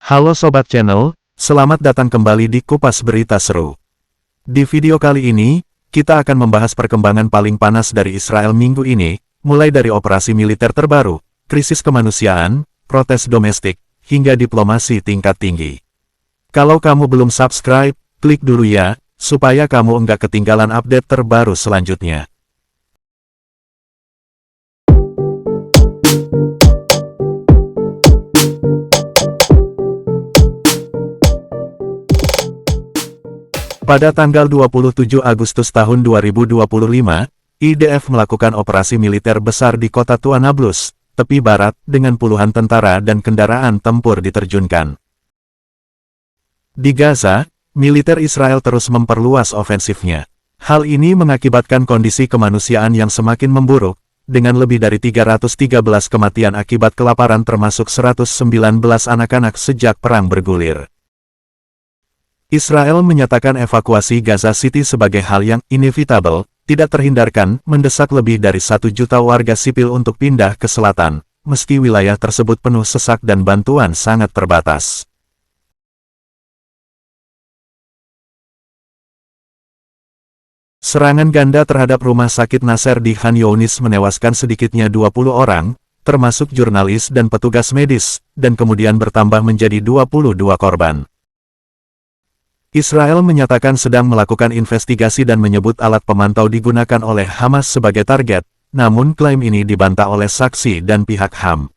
Halo Sobat Channel, selamat datang kembali di Kupas Berita Seru. Di video kali ini, kita akan membahas perkembangan paling panas dari Israel minggu ini, mulai dari operasi militer terbaru, krisis kemanusiaan, protes domestik, hingga diplomasi tingkat tinggi. Kalau kamu belum subscribe, klik dulu ya, supaya kamu nggak ketinggalan update terbaru selanjutnya. Pada tanggal 27 Agustus tahun 2025, IDF melakukan operasi militer besar di kota Tua Nablus, tepi barat, dengan puluhan tentara dan kendaraan tempur diterjunkan. Di Gaza, militer Israel terus memperluas ofensifnya. Hal ini mengakibatkan kondisi kemanusiaan yang semakin memburuk, dengan lebih dari 313 kematian akibat kelaparan termasuk 119 anak-anak sejak perang bergulir. Israel menyatakan evakuasi Gaza City sebagai hal yang inevitable, tidak terhindarkan, mendesak lebih dari 1 juta warga sipil untuk pindah ke selatan, meski wilayah tersebut penuh sesak dan bantuan sangat terbatas. Serangan ganda terhadap rumah sakit Nasser di Khan Younis menewaskan sedikitnya 20 orang, termasuk jurnalis dan petugas medis, dan kemudian bertambah menjadi 22 korban. Israel menyatakan sedang melakukan investigasi dan menyebut alat pemantau digunakan oleh Hamas sebagai target, namun klaim ini dibantah oleh saksi dan pihak HAM.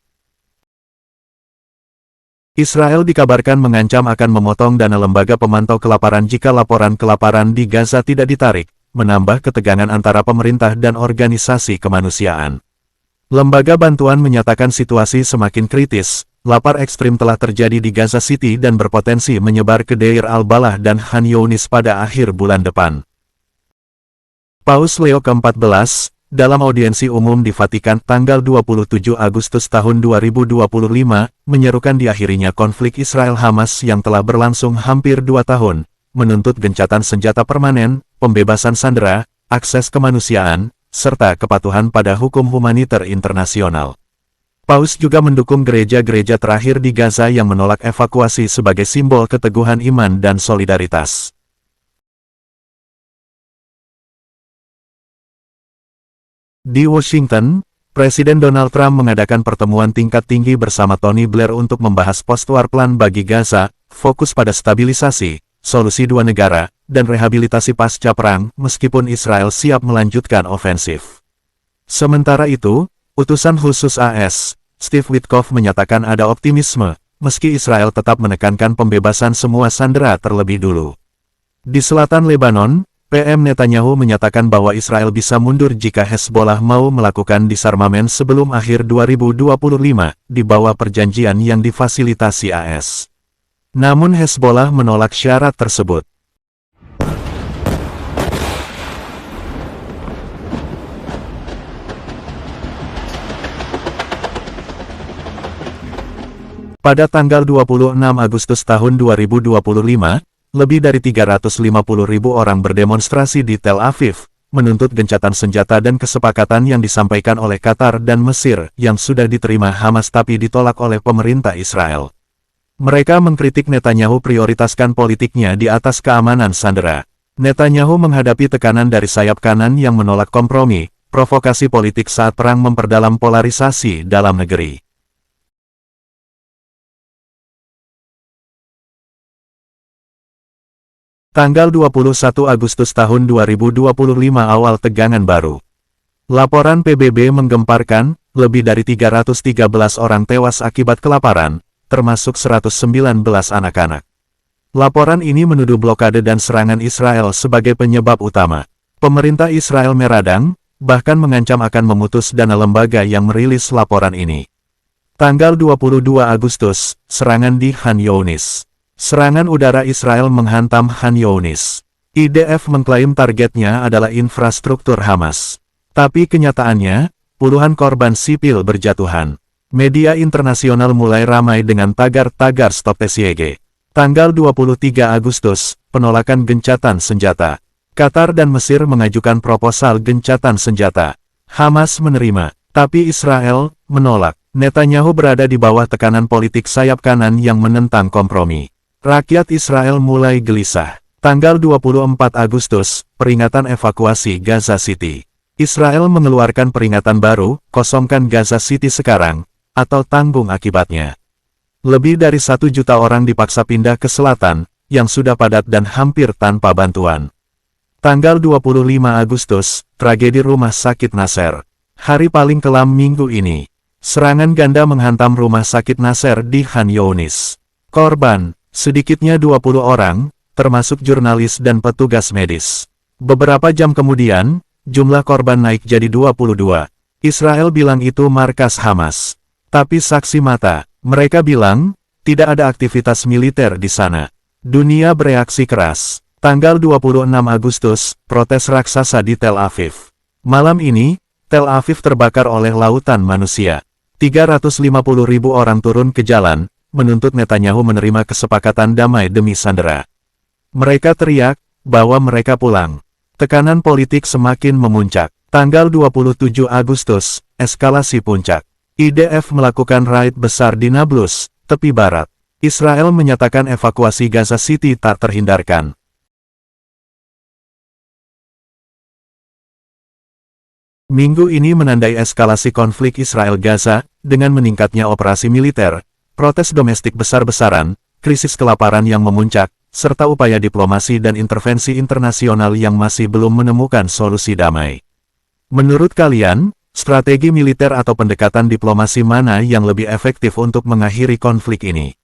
Israel dikabarkan mengancam akan memotong dana lembaga pemantau kelaparan jika laporan kelaparan di Gaza tidak ditarik, menambah ketegangan antara pemerintah dan organisasi kemanusiaan. Lembaga bantuan menyatakan situasi semakin kritis. Lapar ekstrim telah terjadi di Gaza City dan berpotensi menyebar ke Deir al-Balah dan Khan Younis pada akhir bulan depan. Paus Leo ke-14, dalam audiensi umum di Vatikan tanggal 27 Agustus tahun 2025, menyerukan diakhirinya konflik Israel-Hamas yang telah berlangsung hampir 2 tahun, menuntut gencatan senjata permanen, pembebasan sandera, akses kemanusiaan, serta kepatuhan pada hukum humaniter internasional. Paus juga mendukung gereja-gereja terakhir di Gaza yang menolak evakuasi sebagai simbol keteguhan iman dan solidaritas. Di Washington, Presiden Donald Trump mengadakan pertemuan tingkat tinggi bersama Tony Blair untuk membahas post-war plan bagi Gaza, fokus pada stabilisasi, solusi dua negara, dan rehabilitasi pasca perang, meskipun Israel siap melanjutkan ofensif. Sementara itu, utusan khusus AS, Steve Witkoff menyatakan ada optimisme, meski Israel tetap menekankan pembebasan semua sandera terlebih dulu. Di selatan Lebanon, PM Netanyahu menyatakan bahwa Israel bisa mundur jika Hezbollah mau melakukan disarmamen sebelum akhir 2025, di bawah perjanjian yang difasilitasi AS. Namun Hezbollah menolak syarat tersebut. Pada tanggal 26 Agustus tahun 2025, lebih dari 350.000 orang berdemonstrasi di Tel Aviv, menuntut gencatan senjata dan kesepakatan yang disampaikan oleh Qatar dan Mesir, yang sudah diterima Hamas tapi ditolak oleh pemerintah Israel. Mereka mengkritik Netanyahu prioritaskan politiknya di atas keamanan sandera. Netanyahu menghadapi tekanan dari sayap kanan yang menolak kompromi, provokasi politik saat perang memperdalam polarisasi dalam negeri. Tanggal 21 Agustus tahun 2025 awal tegangan baru. Laporan PBB menggemparkan, lebih dari 313 orang tewas akibat kelaparan, termasuk 119 anak-anak. Laporan ini menuduh blokade dan serangan Israel sebagai penyebab utama. Pemerintah Israel meradang, bahkan mengancam akan memutus dana lembaga yang merilis laporan ini. Tanggal 22 Agustus, serangan di Khan Younis. Serangan udara Israel menghantam Khan Younis. IDF mengklaim targetnya adalah infrastruktur Hamas. Tapi kenyataannya, puluhan korban sipil berjatuhan. Media internasional mulai ramai dengan tagar-tagar Stop TSYG. Tanggal 23 Agustus, penolakan gencatan senjata. Qatar dan Mesir mengajukan proposal gencatan senjata. Hamas menerima, tapi Israel menolak. Netanyahu berada di bawah tekanan politik sayap kanan yang menentang kompromi. Rakyat Israel mulai gelisah. Tanggal 24 Agustus, peringatan evakuasi Gaza City. Israel mengeluarkan peringatan baru, kosongkan Gaza City sekarang, atau tanggung akibatnya. Lebih dari 1 juta orang dipaksa pindah ke selatan, yang sudah padat dan hampir tanpa bantuan. Tanggal 25 Agustus, tragedi Rumah Sakit Nasser. Hari paling kelam minggu ini. Serangan ganda menghantam Rumah Sakit Nasser di Khan Younis. Korban, sedikitnya 20 orang, termasuk jurnalis dan petugas medis. Beberapa jam kemudian, jumlah korban naik jadi 22. Israel bilang itu markas Hamas. Tapi saksi mata, mereka bilang, tidak ada aktivitas militer di sana. Dunia bereaksi keras. Tanggal 26 Agustus, protes raksasa di Tel Aviv. Malam ini, Tel Aviv terbakar oleh lautan manusia. 350.000 orang turun ke jalan, menuntut Netanyahu menerima kesepakatan damai demi sandera. Mereka teriak, bahwa mereka pulang. Tekanan politik semakin memuncak. Tanggal 27 Agustus, eskalasi puncak. IDF melakukan raid besar di Nablus, tepi barat. Israel menyatakan evakuasi Gaza City tak terhindarkan. Minggu ini menandai eskalasi konflik Israel-Gaza, dengan meningkatnya operasi militer, protes domestik besar-besaran, krisis kelaparan yang memuncak, serta upaya diplomasi dan intervensi internasional yang masih belum menemukan solusi damai. Menurut kalian, strategi militer atau pendekatan diplomasi mana yang lebih efektif untuk mengakhiri konflik ini?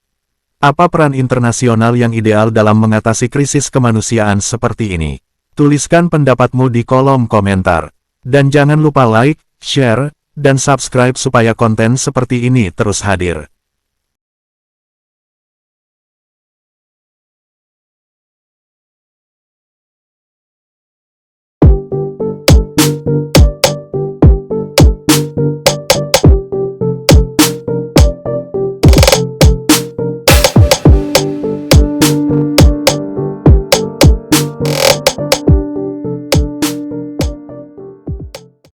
Apa peran internasional yang ideal dalam mengatasi krisis kemanusiaan seperti ini? Tuliskan pendapatmu di kolom komentar. Dan jangan lupa like, share, dan subscribe supaya konten seperti ini terus hadir.